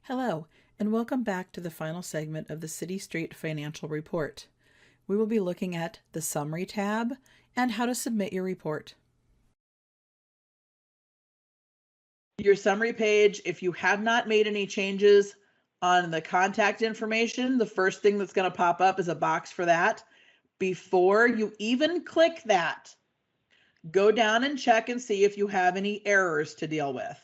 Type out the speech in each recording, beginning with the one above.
Hello, and welcome back to the final segment of the City Street Financial Report. We will be looking at the Summary tab and how to submit your report. Your summary page, if you have not made any changes on the contact information, the first thing that's going to pop up is a box for that. Before you even click that, go down and check and see if you have any errors to deal with.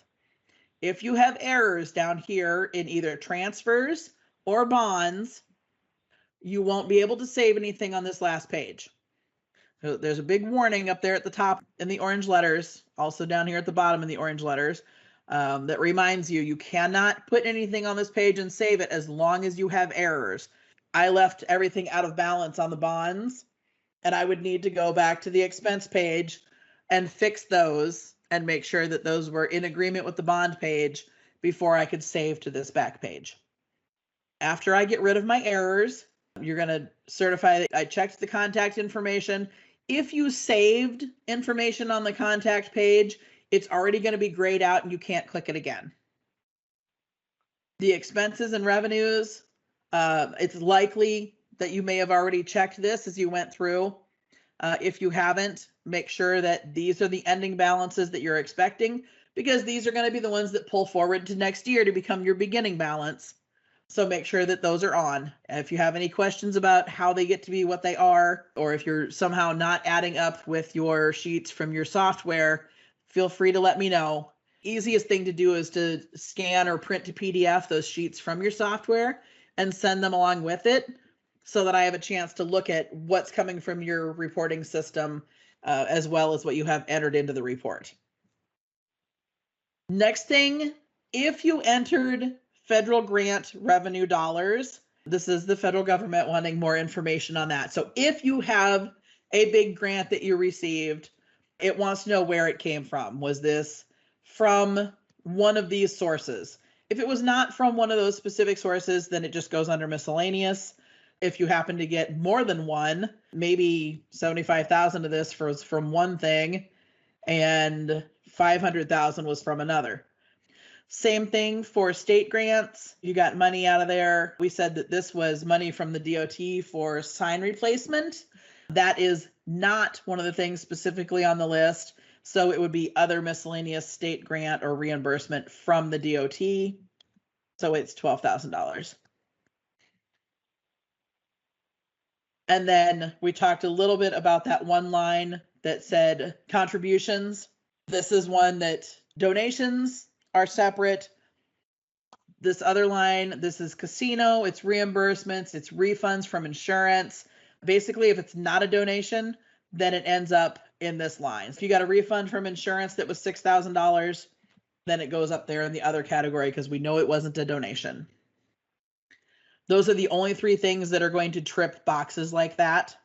If you have errors down here in either transfers or bonds, you won't be able to save anything on this last page. So there's a big warning up there at the top in the orange letters, also down here at the bottom in the orange letters, that reminds you, you cannot put anything on this page and save it as long as you have errors. I left everything out of balance on the bonds, and I would need to go back to the expense page and fix those and make sure that those were in agreement with the bond page before I could save to this back page. After I get rid of my errors, you're going to certify that I checked the contact information. If you saved information on the contact page, it's already going to be grayed out and you can't click it again. The expenses and revenues, it's likely that you may have already checked this as you went through. If you haven't, make sure that these are the ending balances that you're expecting, because these are going to be the ones that pull forward to next year to become your beginning balance. So make sure that those are on. If you have any questions about how they get to be what they are, or if you're somehow not adding up with your sheets from your software, feel free to let me know. Easiest thing to do is to scan or print to PDF those sheets from your software and send them along with it so that I have a chance to look at what's coming from your reporting system as well as what you have entered into the report. Next thing, if you entered federal grant revenue dollars, this is the federal government wanting more information on that. So if you have a big grant that you received, it wants to know where it came from. Was this from one of these sources? If it was not from one of those specific sources, then it just goes under miscellaneous. If you happen to get more than one, maybe 75,000 of this was from one thing and 500,000 was from another. Same thing for state grants. You got money out of there. We said that this was money from the DOT for sign replacement. That is not one of the things specifically on the list. So it would be other miscellaneous state grant or reimbursement from the DOT. So it's $12,000. And then we talked a little bit about that one line that said contributions. This is one that donations are separate. This other line, this is casino, it's reimbursements, it's refunds from insurance. Basically, if it's not a donation, then it ends up in this line. If you got a refund from insurance that was $6,000, then it goes up there in the other category because we know it wasn't a donation. Those are the only three things that are going to trip boxes like that.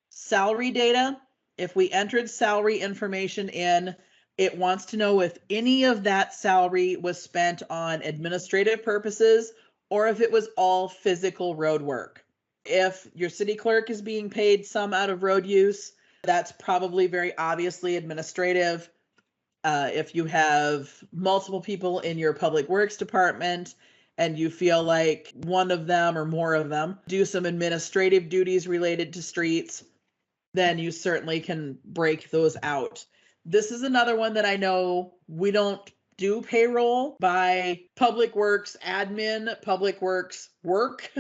Salary data, if we entered salary information in, it wants to know if any of that salary was spent on administrative purposes or if it was all physical road work. If your city clerk is being paid some out of road use, that's probably very obviously administrative. If you have multiple people in your public works department and you feel like one of them or more of them do some administrative duties related to streets, then you certainly can break those out. This is another one that I know we don't do payroll by public works admin, public works work.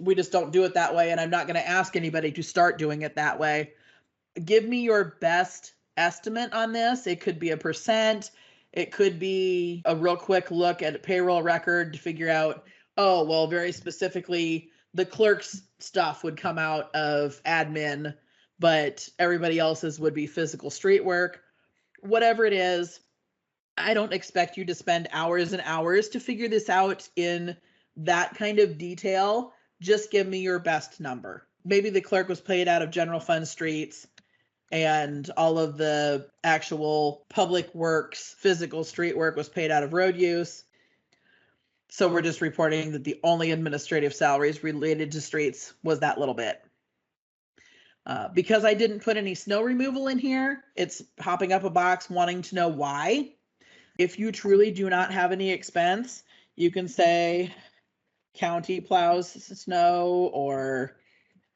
We just don't do it that way. And I'm not going to ask anybody to start doing it that way. Give me your best estimate on this. It could be a percent. It could be a real quick look at a payroll record to figure out, oh, well, very specifically, the clerk's stuff would come out of admin, but everybody else's would be physical street work. Whatever it is, I don't expect you to spend hours and hours to figure this out in that kind of detail. Just give me your best number. Maybe the clerk was paid out of general fund streets and all of the actual public works, physical street work was paid out of road use. So we're just reporting that the only administrative salaries related to streets was that little bit. Because I didn't put any snow removal in here, it's hopping up a box wanting to know why. If you truly do not have any expense, you can say county plows snow or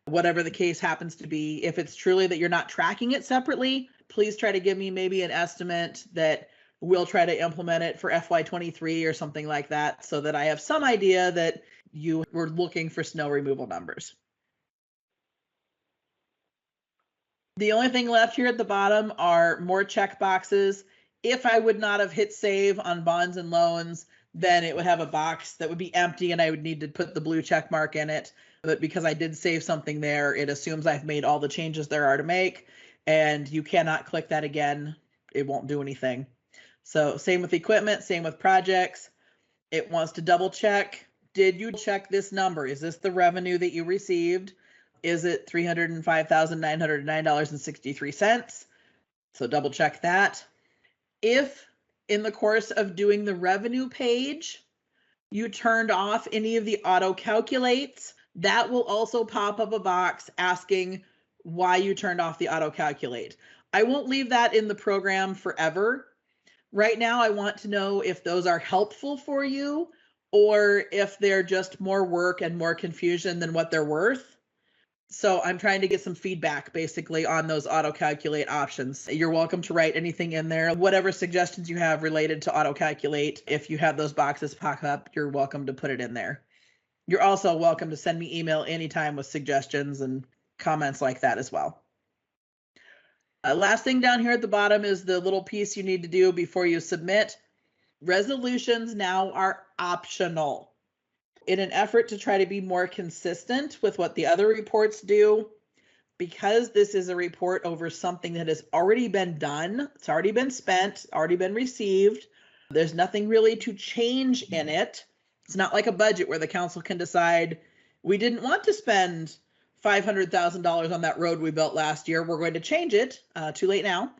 whatever the case happens to be. If it's truly that you're not tracking it separately, please try to give me maybe an estimate that we'll try to implement it for FY23 or something like that, so that I have some idea that you were looking for snow removal numbers. The only thing left here at the bottom are more check boxes. If I would not have hit save on bonds and loans, then it would have a box that would be empty and I would need to put the blue check mark in it. But because I did save something there, it assumes I've made all the changes there are to make, and you cannot click that again. It won't do anything. So same with equipment, same with projects. It wants to double check. Did you check this number? Is this the revenue that you received? Is it $305,909.63? So double check that. If in the course of doing the revenue page, you turned off any of the auto calculates, that will also pop up a box asking why you turned off the auto calculate. I won't leave that in the program forever. Right now, I want to know if those are helpful for you or if they're just more work and more confusion than what they're worth. So I'm trying to get some feedback basically on those auto calculate options. You're welcome to write anything in there, whatever suggestions you have related to auto calculate. If you have those boxes pop up, you're welcome to put it in there. You're also welcome to send me email anytime with suggestions and comments like that as well. Last thing down here at the bottom is the little piece you need to do before you submit. Resolutions now are optional. In an effort to try to be more consistent with what the other reports do, because this is a report over something that has already been done, it's already been spent, already been received, there's nothing really to change in it. It's not like a budget where the council can decide, we didn't want to spend $500,000 on that road we built last year, we're going to change it. Too late now.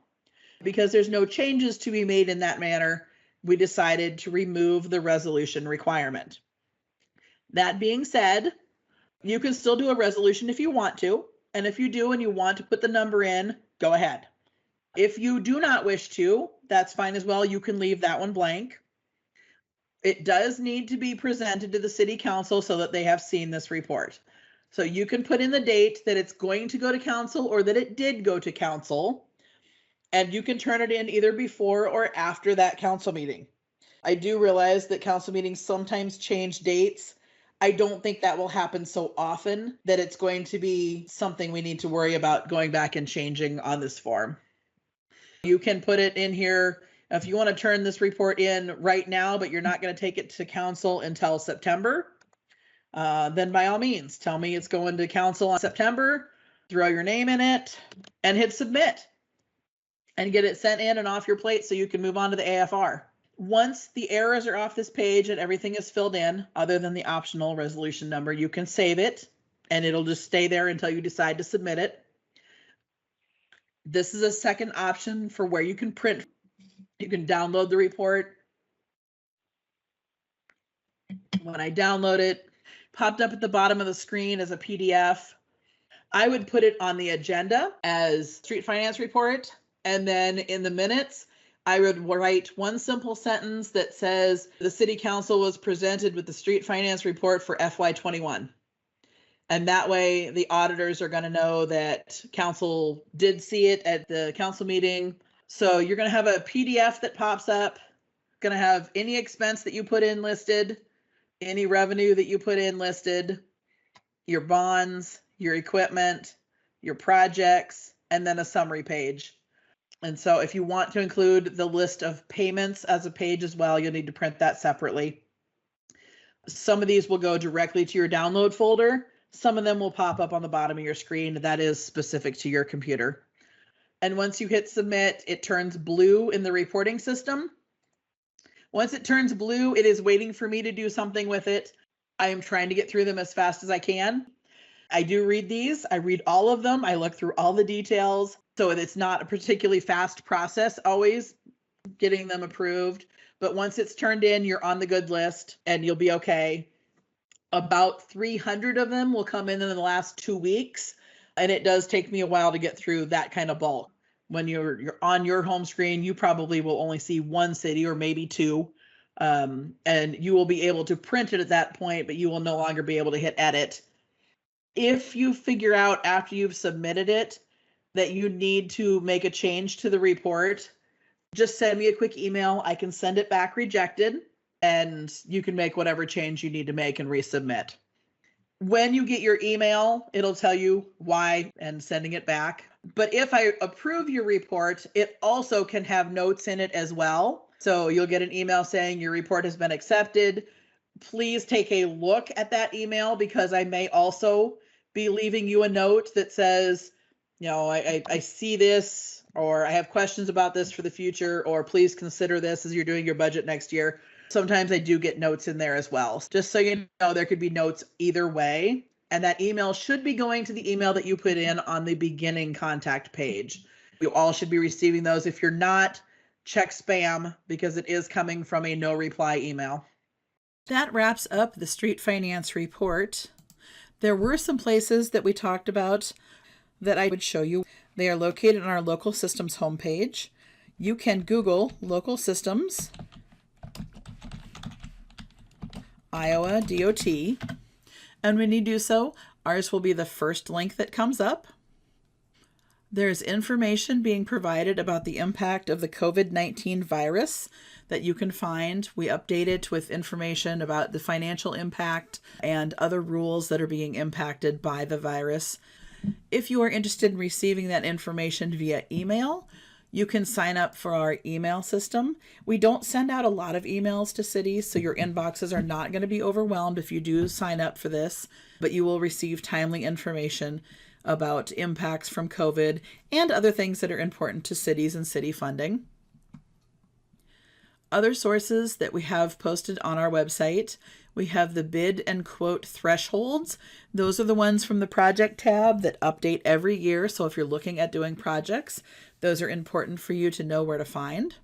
Because there's no changes to be made in that manner, we decided to remove the resolution requirement. That being said, you can still do a resolution if you want to. And if you do and you want to put the number in, go ahead. If you do not wish to, that's fine as well. You can leave that one blank. It does need to be presented to the city council so that they have seen this report. So you can put in the date that it's going to go to council or that it did go to council. And you can turn it in either before or after that council meeting. I do realize that council meetings sometimes change dates. I don't think that will happen so often that it's going to be something we need to worry about going back and changing on this form. You can put it in here if you want to turn this report in right now, but you're not going to take it to council until September. Then by all means, tell me it's going to council in September, throw your name in it, and hit submit. And get it sent in and off your plate so you can move on to the AFR. Once the errors are off this page and everything is filled in, other than the optional resolution number, you can save it and it'll just stay there until you decide to submit it. This is a second option for where you can print. You can download the report. When I download it, popped up at the bottom of the screen as a PDF. I would put it on the agenda as street finance report. And then in the minutes, I would write one simple sentence that says the city council was presented with the street finance report for FY21. And that way the auditors are going to know that council did see it at the council meeting. So you're going to have a PDF that pops up, going to have any expense that you put in listed, any revenue that you put in listed, your bonds, your equipment, your projects, and then a summary page. And so if you want to include the list of payments as a page as well, you'll need to print that separately. Some of these will go directly to your download folder. Some of them will pop up on the bottom of your screen. That is specific to your computer. And once you hit submit, it turns blue in the reporting system. Once it turns blue, it is waiting for me to do something with it. I am trying to get through them as fast as I can. I do read these. I read all of them. I look through all the details. So it's not a particularly fast process always getting them approved. But once it's turned in, you're on the good list and you'll be okay. About 300 of them will come in the last 2 weeks. And it does take me a while to get through that kind of bulk. when you're on your home screen, you probably will only see one city or maybe two. And you will be able to print it at that point, but you will no longer be able to hit edit. If you figure out after you've submitted it that you need to make a change to the report, just send me a quick email. I can send it back rejected, and you can make whatever change you need to make and resubmit. When you get your email, it'll tell you why and sending it back. But if I approve your report, it also can have notes in it as well. So you'll get an email saying your report has been accepted. Please take a look at that email, because I may also be leaving you a note that says, I see this, or I have questions about this for the future, or please consider this as you're doing your budget next year. Sometimes I do get notes in there as well. Just so you know, there could be notes either way. And that email should be going to the email that you put in on the beginning contact page. You all should be receiving those. If you're not, check spam, because it is coming from a no reply email. That wraps up the street finance report. There were some places that we talked about that I would show you. They are located on our local systems homepage. You can Google local systems Iowa DOT, and when you do so, ours will be the first link that comes up. There's information being provided about the impact of the COVID-19 virus that you can find. We update it with information about the financial impact and other rules that are being impacted by the virus. If you are interested in receiving that information via email, you can sign up for our email system. We don't send out a lot of emails to cities, so your inboxes are not going to be overwhelmed if you do sign up for this, but you will receive timely information about impacts from COVID and other things that are important to cities and city funding. Other sources that we have posted on our website, we have the bid and quote thresholds. Those are the ones from the project tab that update every year. So if you're looking at doing projects, those are important for you to know where to find.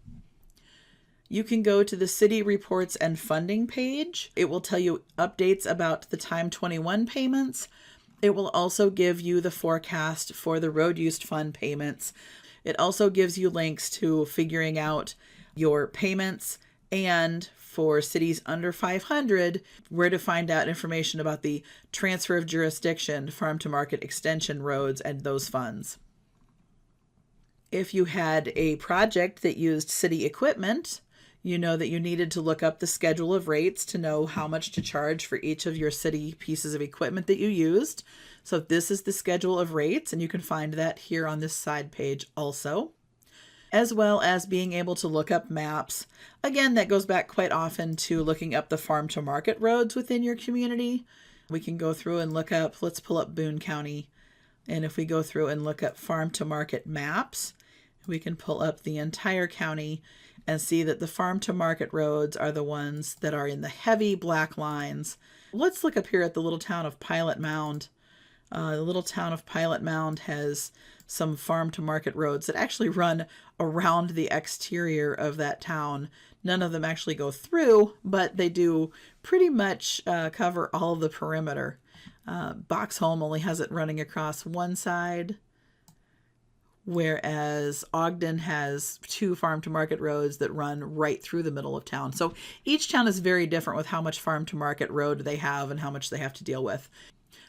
You can go to the city reports and funding page. It will tell you updates about the Time 21 payments. It will also give you the forecast for the road use fund payments. It also gives you links to figuring out your payments, and for cities under 500, where to find out information about the transfer of jurisdiction, farm to market extension roads, and those funds. If you had a project that used city equipment, you know that you needed to look up the schedule of rates to know how much to charge for each of your city pieces of equipment that you used. So this is the schedule of rates, and you can find that here on this side page also, as well as being able to look up maps. Again, that goes back quite often to looking up the farm to market roads within your community. We can go through and look up, let's pull up Boone County. And if we go through and look up farm to market maps, we can pull up the entire county and see that the farm to market roads are the ones that are in the heavy black lines. Let's look up here at the little town of Pilot Mound. The little town of Pilot Mound has some farm to market roads that actually run around the exterior of that town. None of them actually go through, but they do pretty much cover all of the perimeter. Boxholm only has it running across one side, whereas Ogden has two farm to market roads that run right through the middle of town. So each town is very different with how much farm to market road they have and how much they have to deal with.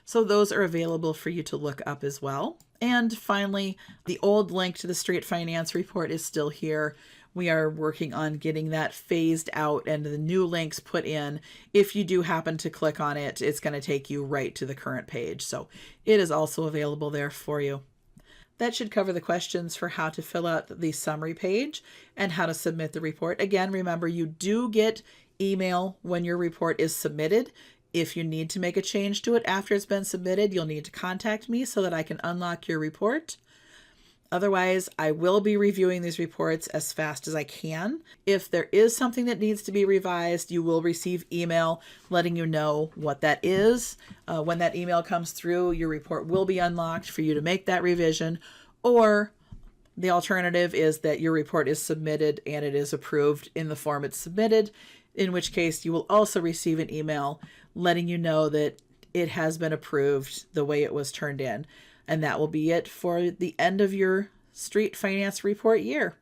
So those are available for you to look up as well. And finally, the old link to the street finance report is still here. We are working on getting that phased out and the new links put in. If you do happen to click on it, it's going to take you right to the current page. So it is also available there for you. That should cover the questions for how to fill out the summary page and how to submit the report. Again, remember, you do get email when your report is submitted. If you need to make a change to it after it's been submitted, you'll need to contact me so that I can unlock your report. Otherwise, I will be reviewing these reports as fast as I can. If there is something that needs to be revised, you will receive email letting you know what that is. When that email comes through, your report will be unlocked for you to make that revision, or the alternative is that your report is submitted and it is approved in the form it's submitted, in which case you will also receive an email letting you know that it has been approved the way it was turned in. And that will be it for the end of your street finance report year.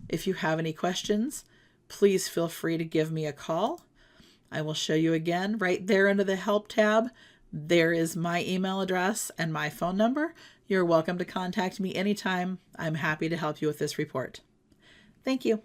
If you have any questions, please feel free to give me a call. I will show you again right there under the Help tab. There is my email address and my phone number. You're welcome to contact me anytime. I'm happy to help you with this report. Thank you.